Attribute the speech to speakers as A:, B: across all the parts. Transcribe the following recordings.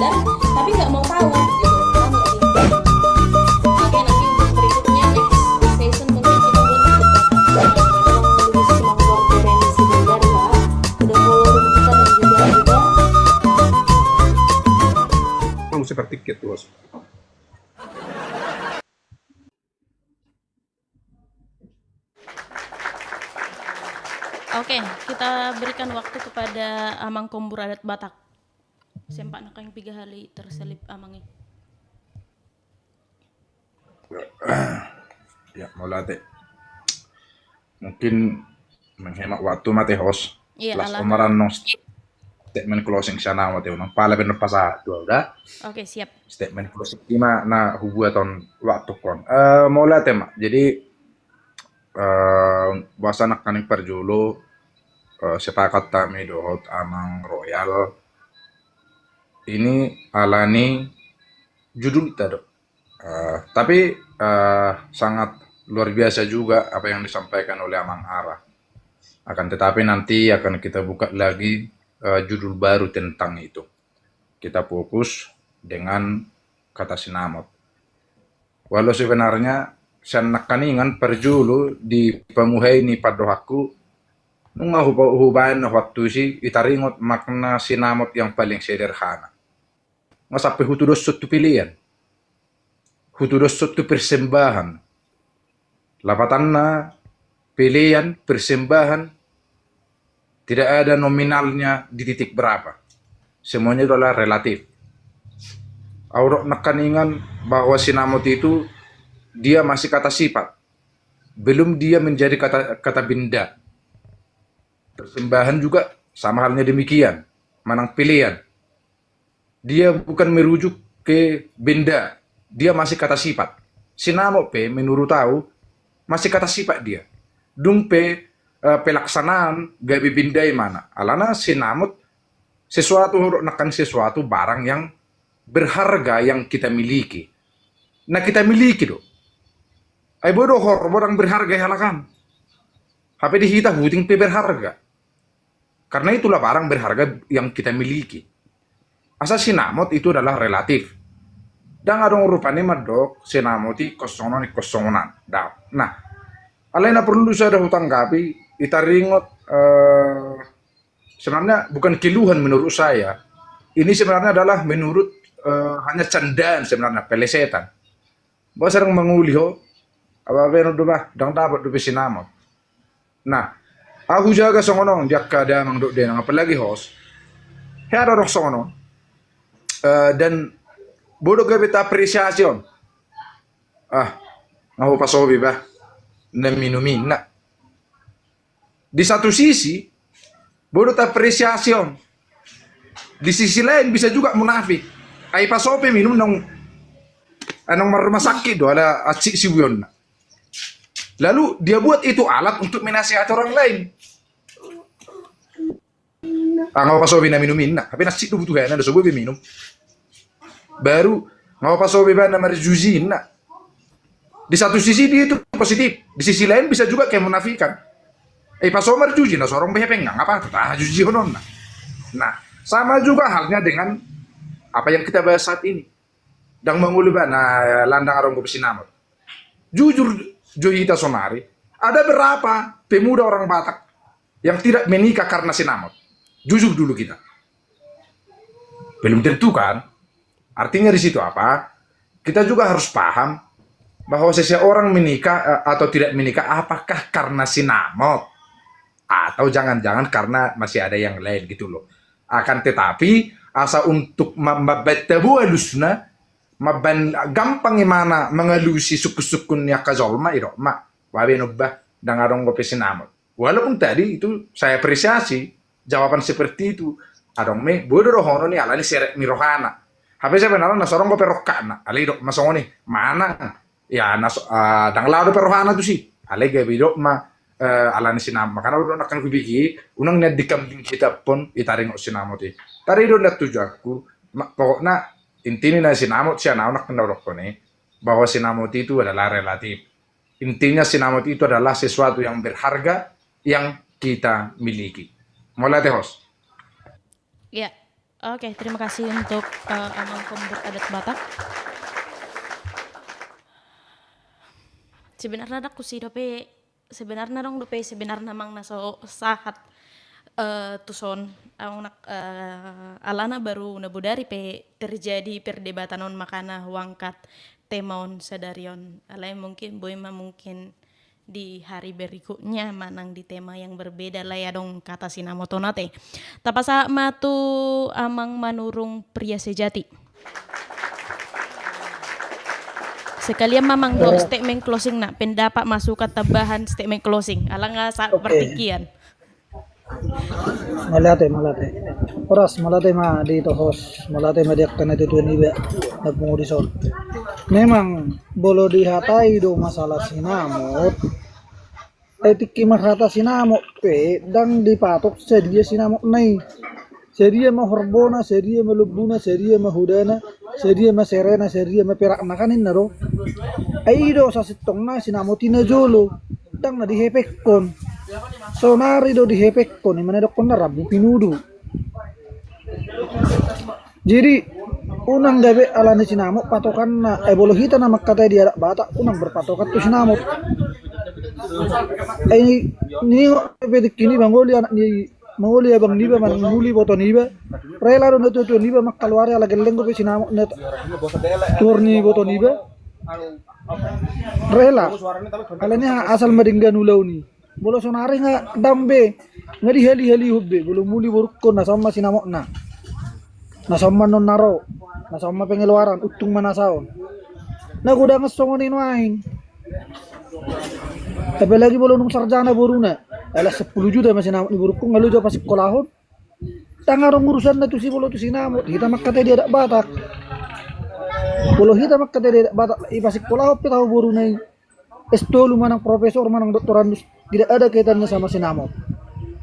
A: sadar tapi nggak mau tahu gitu. Paham nggak sih? Oke, nanti untuk berikutnya next session mungkin kita buat lebih semangat referensi belajar ya. Udah follow kita dan juga
B: seperti itu, Bos.
A: Oke, kita berikan waktu kepada Amang Kombur Adat Batak. Sempak nak yang 3 hari terselip amangnya.
B: Ya, mulai mungkin menghemat waktu mati host.
A: Iya,
B: Kelas
A: alana.
B: omaran no statement closing sana mati nang pala bener pas dua udah.
A: Oke, siap.
B: Statement closing lima na hubungan waktu kon. Mulai tema. Jadi bahasa nak kaning perjulu sepakat kami dohot amang royal ini alani judul kita dok. Tapi sangat luar biasa juga apa yang disampaikan oleh Amang Ara. Akan tetapi nanti akan kita buka lagi judul baru tentang itu. Kita fokus dengan kata sinamot. Walau sebenarnya saya nakaningan perjulu di pemuhai ini padohaku nung hubayan waktu si itaringot makna sinamot yang paling sederhana. Nggak sampai hutudos suatu pilihan. Hutudos suatu persembahan. Lapatanna pilihan, persembahan, tidak ada nominalnya di titik berapa. Semuanya adalah relatif. Aurok nakaningan bahwa sinamot itu dia masih kata sifat. Belum dia menjadi kata benda. Persembahan juga sama halnya demikian. Manang pilihan. Dia bukan merujuk ke benda. Dia masih kata sifat. Sinamot pe menurut tahu masih kata sifat dia. Dung pe pelaksanaan gabi bindai mana. Alana sinamot sesuatu nakan sesuatu barang yang berharga yang kita miliki. Nah kita miliki do. Ay bodoh orang berharga halakan. HP di kita huting pe berharga. Karena itulah barang berharga yang kita miliki. Asal sinamot itu adalah relatif. Dan ada rupanya madok sinamoti kosongan kosongan. Nah, alena perlu saya hutang gapi itaringot sebenarnya bukan keluhan menurut saya. Ini sebenarnya adalah menurut hanya candaan sebenarnya pelesetan. Bahwa sering menguliho apa beno duma dang dapat dupe sinamot. Nah, aku jaga songono jakka ada mang dok denang apalagi host. He ada roh songono. Dan bodoh gabe ta apresiasyon. Ngaho pasobi ba na minumin na. Di satu sisi bodoh ta apresiasyon. Di sisi lain bisa juga munafik. Ay pasobi minum nang anong marmasakit do ada aci sibuyon. Lalu dia buat itu alat untuk menasihati orang lain. Ngaho pasobi na minumin na. Tapi nasi do butuh na do sobo minum. Baru ngaho pasobi ba na marjuzin na. Di satu sisi dia itu positif, di sisi lain bisa juga kayak menafikan. Paso marjuzi na sorong behepeng nggak apa tah juzi honon. Nah, sama juga halnya dengan apa yang kita bahas saat ini. Dan menguli ba na landang arong ko sinamot. Jujur Joyita Sonari, ada berapa pemuda orang Batak yang tidak menikah karena sinamot? Jujur dulu kita. Belum tentu kan? Artinya di situ apa? Kita juga harus paham bahwa seseorang menikah atau tidak menikah apakah karena sinamot atau jangan-jangan karena masih ada yang lain gitu loh. Akan tetapi asa untuk membetabu halusna maban gampang mana mengelusi suku-sukun ya kazolma iro mak wabe nubah dangarong gope sinamot. Walaupun tadi itu saya apresiasi jawaban seperti itu. Adong me bodo rohono ni alani serek mirohana. Habe sebenarnya nasorong gope rokana. Ali dok masongoni mana ya dang lado perohana tu sih. Ale gabe dok ma alani sinam. Makanya udah akan kubiki unang net di kambing kita pun itaring sinamot. Tari do net tujuanku pokoknya intinya sinamot siya anak kendorok nih bahwa sinamot itu adalah relatif. Intinya sinamot itu adalah sesuatu yang berharga yang kita miliki. Mulai host.
A: Ya, Oke, terima kasih untuk Amang Pemburu Adat Batak. Sebenarnya aku sih dope sebenarnya mang naso sahat tuson awang nak alana baru nabudari pe terjadi perdebatan on makana wangkat temaon sadarion alai mungkin mungkin di hari berikutnya manang di tema yang berbeda lah ya dong kata sinamotonate tapasa matu amang manurung pria sejati sekalian mamang dong statement closing nak pendapat masukan tambahan statement closing alang saat pertikian
C: Malate. Oras malate ma dito host. Malate ma diak kana dito niba nagmudison. Memang bolo dihatai do masalah sinamot. Tiki marhata sinamot pe dang dipatok sedia sinamot nai. Sedia ma horbona, sedia ma lubuna, sedia ma hudana, sedia ma serena, sedia ma perak makanin naro. Aido sa sitong na sinamotina jolo. Dang na dihepek kon. So nari do dihepek kon ni manadok kon na rabu pinudu. Jadi unang gabe alani sinamot patokan na bolo hita na makatay di adak bata unang berpatokan tu sinamot. Ni pedik kini bangoli anak ni mangoli abang niba manuli boto niba rela do nato to niba makkalwari ala geleng ko sinamot na turni boto niba rela alani asal madinggan ulaw ni bolo sonari nga dambe nga di heli hubbe bolo muli burukko na sama sinamot na sama non naro na sama pengeluaran utung manasaon nagudang songonin wain tapi lagi bolo nung sarjana boruna alas 10 juta masih namot ni burukko ngalu jo pas sekolahon tangarong urusan na tu si bolo tu sinamot kita makate dia dak batak bolo kita makate dia dak batak pas sekolah pe tahu boruna estolu manang profesor manang doktoran tidak ada kaitannya sama sinamot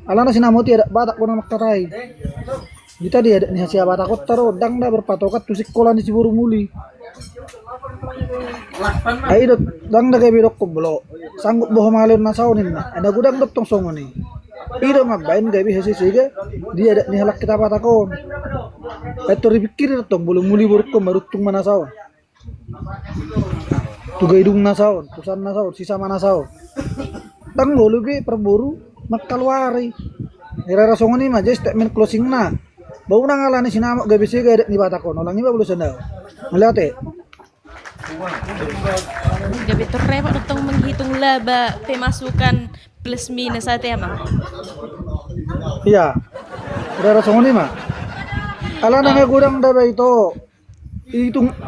C: alana sinamot dia dak batak pun makatai kita dia ni hasil batakot taro dang da berpatokat tu sekolah ni si buru muli ai dot dang da gabi ko bolo sanggup boh malon na saunin na ada gudang dot tong songoni ido mabain gabi hasil siga dia ada ni halak kita batakon eto ripikir tong bulu muli buru ko marutung mana saon tu gaidung na saon pusan na saon sisa mana saon dang bolu ge perburu makalwari ira songoni mah just statement closing na bau nang alani sinamot gabi siga ada ni batakon olang iba bulu sendau melihat
A: gabi to repot dong menghitung laba pemasukan plus minus ate amang
C: iya ira songoni mah alana nga gudang daba itu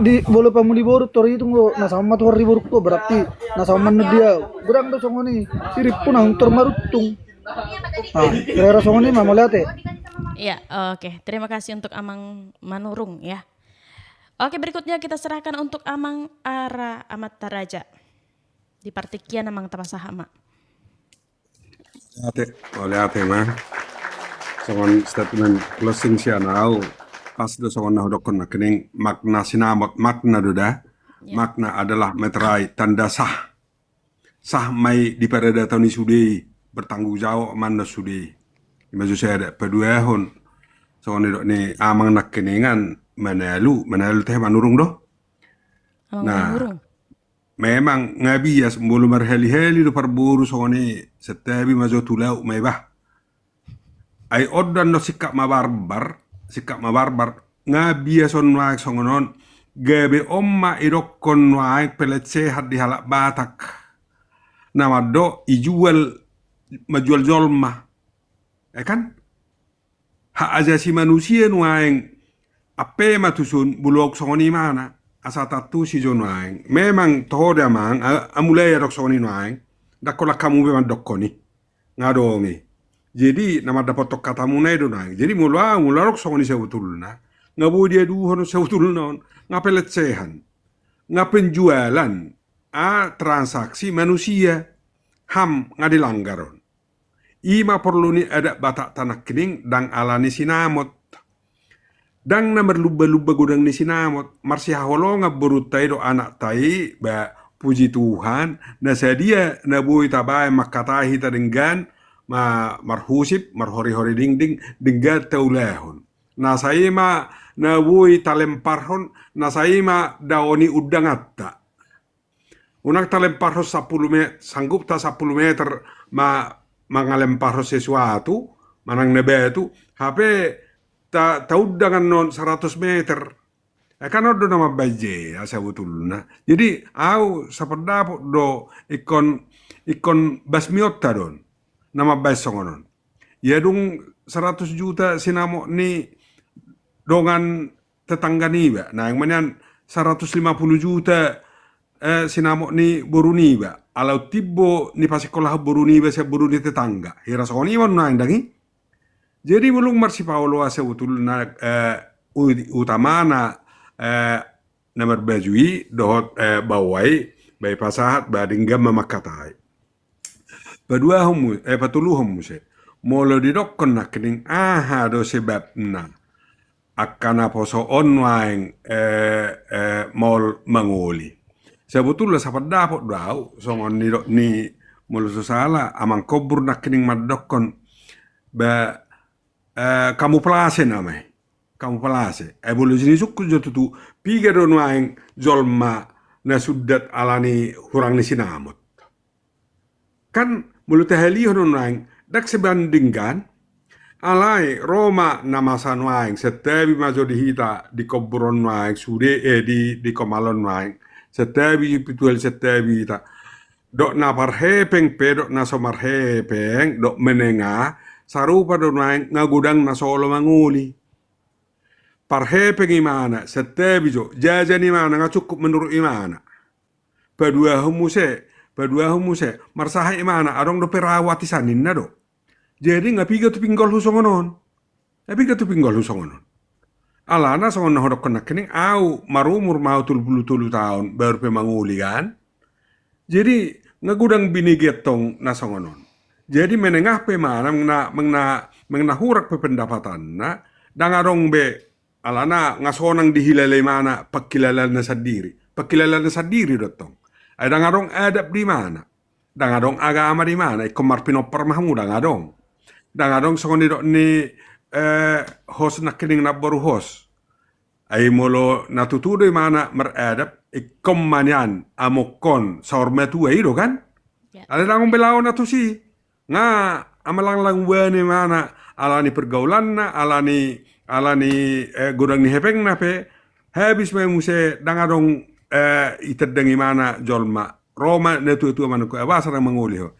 C: di bolo pamuli boru tor itu nasa sama 2,000 ko berarti nasa man dia gudang do songoni sirip punang termarutung ira songoni mah melihat
A: ya oke terima kasih untuk Amang Manurung ya. Oke, berikutnya kita serahkan untuk Amang Ara Amat Taraja. Di partikian Amang Tapasahama.
D: Oleh mah. Songon statement closing siya nau. Pas do songon nahodokon na kening makna sinamot makna duda. Ya. Makna adalah meterai tanda sah. Sah mai di pada tahun ini sudah bertanggung jawab mana sudah. Maksud saya ada peduahon. Songon ni amang nak keningan menalu teh manurung doh. Nah, memang ngabi ya sebelum berheli-heli do perburu songoni setabi mazo tulau mebah. Ai odan do sikap mabarbar ngabi ya son waik songonon gabe omma irokon waik pelet sehat di halak batak. Nama do ijual majual jolma. Kan? Hak asasi manusia nuaing ape matusun bulog songoni mana asa tatu si jonaing memang toda mang amulai rok songoni naing dakola kamu memang dokoni ngadongi jadi nama dapat tok kata munai do naing jadi mula rok songoni sebetulna ngabu dia duhon sebetulna ngapelet sehan ngapenjualan transaksi manusia ham ngadilanggaron ima perlu ni ada batak tanah kening dang alani sinamot dang na merluba-luba gudang ni sinamot marsi hawalo nga burutay do anak tay ba puji Tuhan na sa dia na buhay tabay makatahi ta denggan marhusip marhori-hori dingding denggan taulahon nasaima na wui talemparhon nasaima daoni udang atta. Unak talemparhon 10 meter, sanggup ta 10 meter mangalemparhon sesuatu, manang nebetu, hape ta udangan non 100 meter. Kan do nama baje asa butulna. Jadi au sapendapo do ikon basmiota don. Nama basongonon. Ya dong 100 juta sinamo ni dongan tetangga niba. Nah, yang mana 150 juta sinamo ni boruniba. Alau tibo ni pasikolah boruniba sa boruni tetangga. Hira sokoni man na dangi. Jadi belum marsi Paulo asa butulna utamana nomor bajui dohot bawai bay pasahat badinggam memakatai. Badua homu patulu homu se molo didokkon na kening do sebabna akana poso online mol mangoli. Sebetulnya sapat dapot dau songon ni molo sosala amang kobur na kening madokkon ba kamu plase namai. Kamu palase. Bolu sini sukku jotutu piga don waeng jolma na suddat alani hurang ni sinamot. Kan mulu teheli don waeng dak sebandingkan alai Roma namasan waeng setebi majo dihita di koburon waeng sude di komalon waeng setebi pituel setebi ta dok na parhepeng pedok na somarhepeng dok menengah sarupa don waeng ngagudang na solo manguli. Parhepeng imana, setebijo, jajan imana, nggak cukup menurut imana. Badua humuse, marsaha imana, adong do perawati sanin na do. Jadi nggak piga tu pinggol husongonon. Piga tu pinggol husongonon. Alana songon na hodok kena kening, au marumur mau tulu tahun, baru pemanguli kan. Jadi ngagudang bini getong na songonon. Jadi menengah pemana, mengna hurak pendapatan na, dangadong be, alana ngasonang dihilale mana pakilalan na sadiri dotong. Ada ngadong adab di mana? Dangadong agama di mana? Ikomar pinopar mahmu dangadong. Dangadong songon ni host na kening na baru host. Ay molo natutudo di mana meradab ikom manyan amokon saormetu ay do kan? Ada nangong belao na to si. Nga amalang wani mana alani pergaulan na alani gudang ni hepeng na pe habis may muse dangadong itadang imana jolma Roma na tu manuko abasa nang manguli ho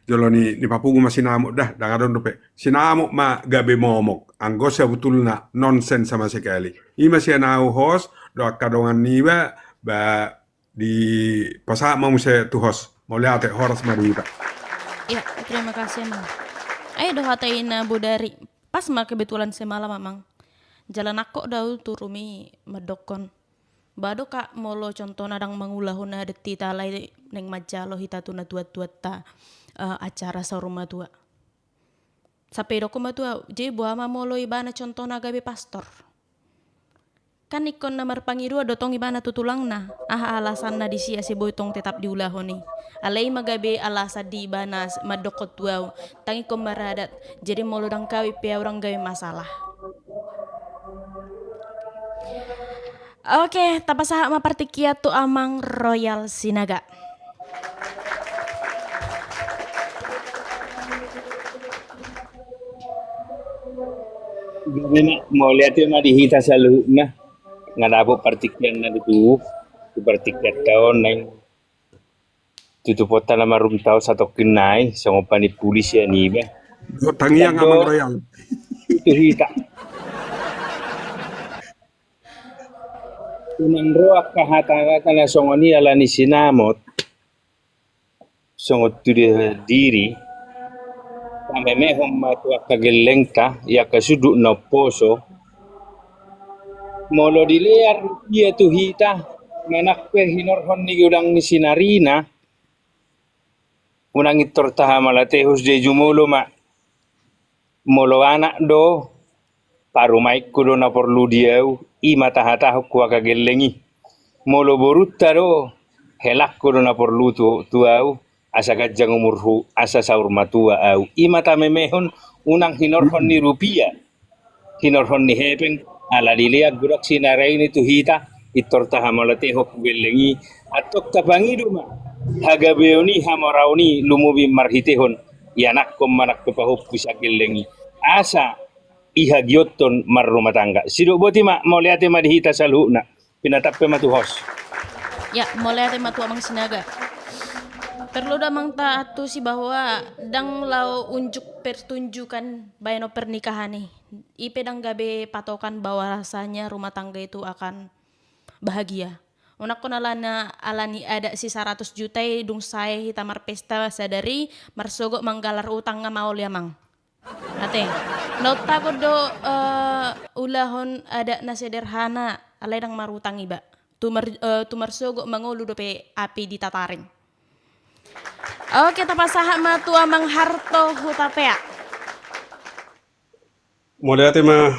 D: joloni ni papungu masinamo dah dangadong dope sinamo ma gabe momok anggos ya betul na nonsense sama sekali ima siya nau host do kadongan niba ba di pasa muse tu host moliate horas marita.
A: Ya, terima kasih Mang. Ayo doh hatain Budari. Pas mah kebetulan semalam mamang jalan aku dah turumi medokon bado kak molo contoh nadang mangulahuna deti talai neng majalo hitatuna tuat ta acara saruma tua sampai doko matua je buama molo ibana contoh nagabe pastor kan ikon namar pangirua dotong ibana tutulang na alasan na disia si boytong tetap diulahoni alai magabe alasan di ibana madokot tuau tangi ko maradat jadi molo dang kawi pia orang gawe masalah. Oke, tapasaha mapartikia tu amang Royal Sinaga.
E: Gimana mau lihat yang dihita selalu nah ngadapo partikian na itu partikian tahun neng tutupota na marum tao sa tokinay sa ngopani pulis ya niba
D: Tangiang amang royal.
E: itu hita unang kahataga kana songoni ala ni sinamot songot tu diri kami mehom matu kagelengta ya kasuduk na poso molo dilear dia tu hita manak pe hinorhon ni udang ni sinarina unang itor taha malatehus de jumulo ma molo anak do paru maik kudo na porlu diau i mata kuwa kagelengi molo borutta do helak kudo na porlu tuau asa gajang umurhu asa saur matua au i mata memehon unang hinorhon ni rupiah hinorhon ni hepeng ala dilia gurak sinarai ni tu hita itorta hamalate hok gelengi atok tabangi duma hagabeoni hamarauni lumubi marhitehon yanak kom manak kepahop pusak gelengi asa ihagyoton mar rumah tangga sido boti ma mau lihat ma dihita salhuna pinatappe ma tu hos
A: Ya, mulai ada matu amang sinaga. Perlu damang taatu sih bahwa dang lau unjuk pertunjukan bayano pernikahan nih. Ipe dang gabe patokan bahwa rasanya rumah tangga itu akan bahagia. Unak ko nalana alani ada si 100 juta dung saya hitamar pesta sadari marsogo manggalar utang nga mau liamang. Ate, nota ko do ulahon ada na sederhana alay dang marutang iba. Tumarsogo mangulu dope api ditataring. Oke, tapasaha matu amang harto hutapea.
D: Mulai ma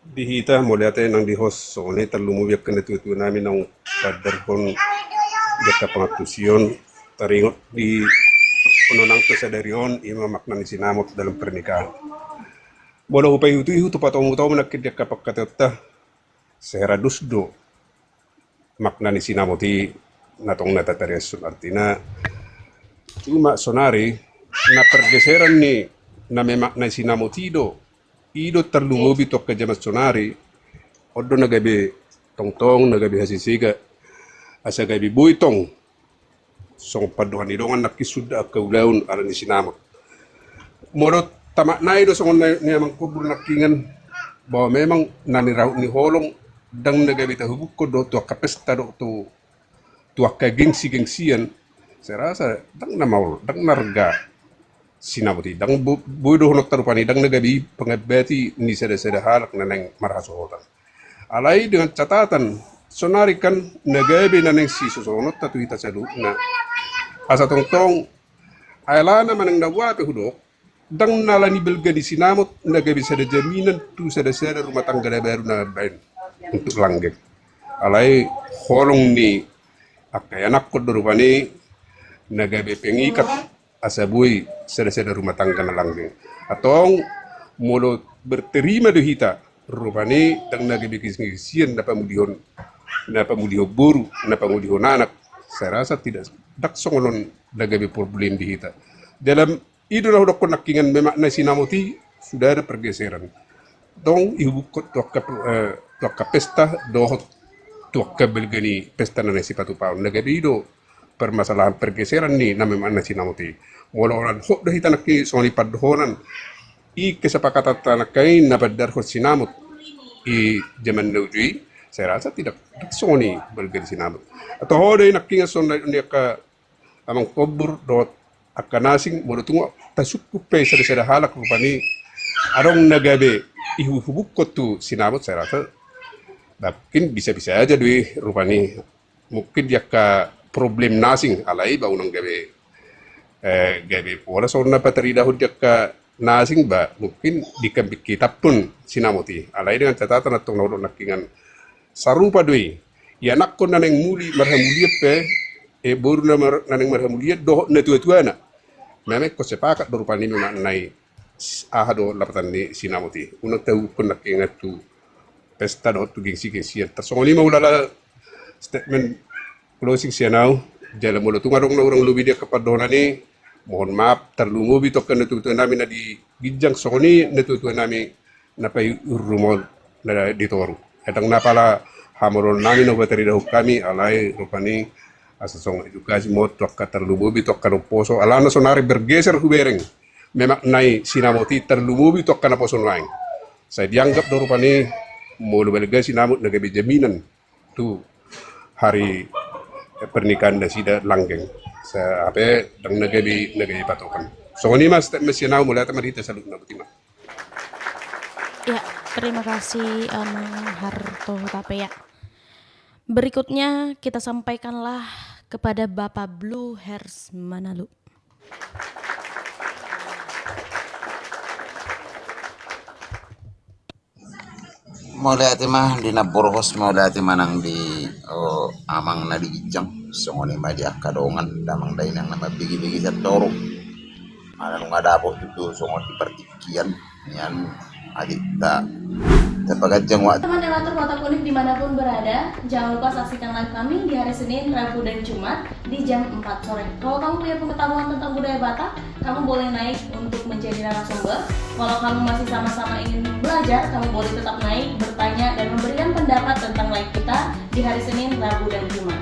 D: dihita mulai nang di host so ni terlumubiak kena tu namin nang kaderhon jaka pangatusion taringot di penonang kesadarion ima makna ni sinamot dalam pernikahan. Bola upay itu patong utau menakit jaka pakateta seheradus do makna ni sinamoti natong natataresun artina cuma sonari na pergeseran ni na memakna sinamotido ido terlumubi tok ke jamas sonari odo nagabe tongtong nagabe hasisiga asa gabi buitong song paduhan idongan nakisuda kaulaun ala ni sinamot morot tamak na ido song ni amang kubur nakingan bahwa memang naniraut ni holong dang nagabi tahubuk ko do tuak kapesta do tuak kagengsi-gengsian saya rasa dang na maul dang narga sinamoti dang budo honok tarupani dang nagabi pengabati ni sada-sada halak naneng marhasohotan alai dengan catatan sonari kan nagabi naneng si susonot tatu hita sadu na asa tongtong ailana manang nawape hudok dang nalani belga di sinamot nagabi sada jaminan tu sada-sada rumah tangga baru na bain untuk langgeng alai holong ni akayanak ko dorupani nagabe pengikat asabui sada-sada rumah tangga na langgeng atong mulut berterima dohita rupani dang nagabe kisingisian na pamudihon buru na pamudihon anak saya rasa tidak dak songonon nagabe problem dihita dalam itu lah ko nakingan memang na sinamoti sudah ada pergeseran dong ihubukot tuak pesta dohot tuak belgani pesta na sipatu paun nagabido permasalahan pergeseran ni na memang na sinamoti wala-wala hok dah hitanak ki soni padhonan i kesepakatan tanakai na badar hot sinamot i zaman nujui saya rasa tidak soni belgani sinamot atau hode nakinga son ni ka amang kobur dot akanasing mo tungo tasukku pe sada halak rupani arong nagabe ihubuk ko tu sinamot saya rasa mungkin bisa-bisa aja dui rupani mungkin dia ka problem nasing alai bau nang gabe pola sorna patari dahud dia ka nasing ba mungkin dikambik kitab pun sinamoti alai dengan catatan atau naudon nakingan sarupa dui ya nak kon naneng muli marhamulia pe boru naneng marhamulia doh na tua-tuana memang ko sepakat rupani memaknai ahado lapatan ni sinamoti unang tahu kon nakingan tu pesta do tu gengsi tersongoli mau lala statement closing sianau jalan mulu tungarong na orang lubi dia kepadona ni mohon maaf terlungu bitok kan netu nami na di gijang songoni netu nami na pay rumol na ditoru etang napala hamoron nami no bateri dahu kami alai rupani asasong edukasi mo tok terlungu bitok kan poso alana sonari bergeser hubereng memang nai sinamoti terlungu bitok kan poso lain saya dianggap do rupani mau belga sinamut nagabi jaminan tu hari pernikahan dasida langgeng sa ape dang nagabi patokan so ini mas mesinau mulai tamarita salut na butima
A: Ya, terima kasih Harto Tapea. Berikutnya kita sampaikanlah kepada Bapak Blue Hairs Manalu.
F: Mulai mah di naborhos mulai manang di amang na di gijang songoni ma di akadongan damang dain yang nama bigi-bigi sa toro ada nung ada po itu songon di pertikian yan adik tak terpagajang waktu
A: Teman relator Batak Unik dimanapun berada, jangan lupa saksikan live kami di hari Senin, Rabu, dan Jumat di jam 4 sore. Kalau kamu punya pengetahuan tentang budaya Batak, kamu boleh naik untuk menjadi narasumber. Kalau kamu masih sama-sama ingin belajar, kamu boleh tetap naik, bertanya, dan memberikan pendapat tentang live kita di hari Senin, Rabu, dan Jumat.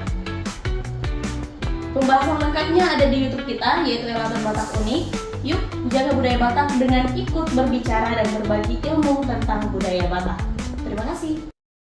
A: Pembahasan lengkapnya ada di YouTube kita, yaitu Relator Batak Unik. Yuk, jaga budaya Batak dengan ikut berbicara dan berbagi ilmu tentang budaya Batak. Terima kasih.